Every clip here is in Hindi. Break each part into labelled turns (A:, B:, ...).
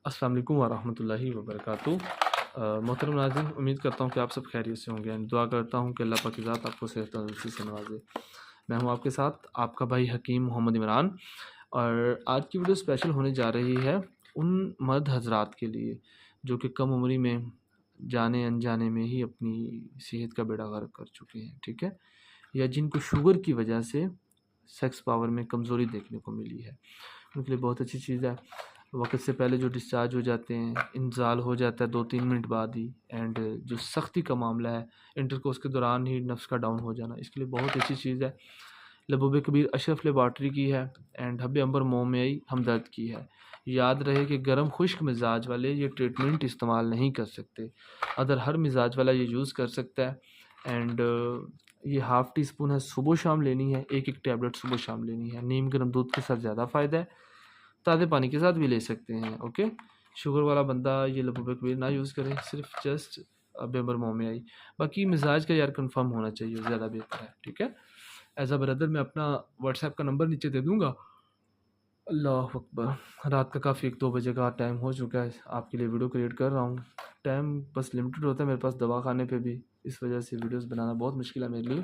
A: अस्सलाम वालेकुम वरहमतुल्लाहि वबरकातुहू। मोहतरम नाज़रीन, उम्मीद करता हूँ कि आप सब खैरियत से होंगे। दुआ करता हूँ कि अल्लाह पाक की ज़ात आपको सेहत तंदुरुस्ती से नवाजे। मैं हूँ आपके साथ आपका भाई हकीम मोहम्मद इमरान, और आज की वीडियो स्पेशल होने जा रही है उन मर्द हजरात के लिए जो कि कम उम्री में जाने अनजाने में ही अपनी सेहत का बेड़ा गर्क कर चुके हैं, ठीक है, या जिनको शुगर की वजह से सेक्स पावर में कमज़ोरी देखने को मिली है। उनके लिए बहुत अच्छी चीज़ है। वक्त से पहले जो डिस्चार्ज हो जाते हैं, इंजाल हो जाता है 2-3 मिनट बाद ही, एंड जो सख्ती का मामला है इंटरकोर्स के दौरान ही नफ्स का डाउन हो जाना, इसके लिए बहुत अच्छी चीज़ है। लबूब कबीर अशरफ लेबार्ट्री की है एंड हब अंबर मोमई हमदर्द की है। याद रहे कि गर्म खुश्क मिजाज वाले ये ट्रीटमेंट इस्तेमाल नहीं कर सकते, अदर हर मिजाज वाला ये यूज़ कर सकता है। एंड ये हाफ़ टी स्पून है, सुबह शाम लेनी है, एक एक टैबलेट सुबह शाम लेनी है। नीम गर्म दूध के साथ ज़्यादा फ़ायदा है, ताज़े पानी के साथ भी ले सकते हैं। ओके, शुगर वाला बंदा ये लबूब कबीर ना यूज़ करे, सिर्फ जस्ट बेबर मुँह में आई। बाकी मिजाज का यार कंफर्म होना चाहिए, ज़्यादा बेहतर है, ठीक है। एज़ अ ब्रदर मैं अपना व्हाट्सएप का नंबर नीचे दे दूँगा। अल्लाह अकबर, रात का काफ़ी 1-2 बजे का टाइम हो चुका है, आपके लिए वीडियो क्रिएट कर रहा हूँ। टाइम बस लिमिटेड होता है मेरे पास दवाखाने पे भी, इस वजह से वीडियोस बनाना बहुत मुश्किल है मेरे लिए।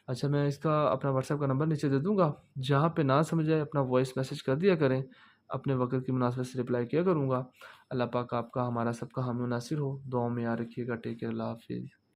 A: अच्छा, मैं इसका अपना व्हाट्सएप का नंबर नीचे दे दूँगा, जहाँ पे ना समझ आए अपना वॉइस मैसेज कर दिया करें, अपने वक़्त की मुनासिबत से रिप्लाई किया करूँगा। अल्लाह पाक आपका हमारा सबका हामी नासिर हो। दुआओं में याद रखिएगा। टेक केयर, अल्लाह हाफ़िज़।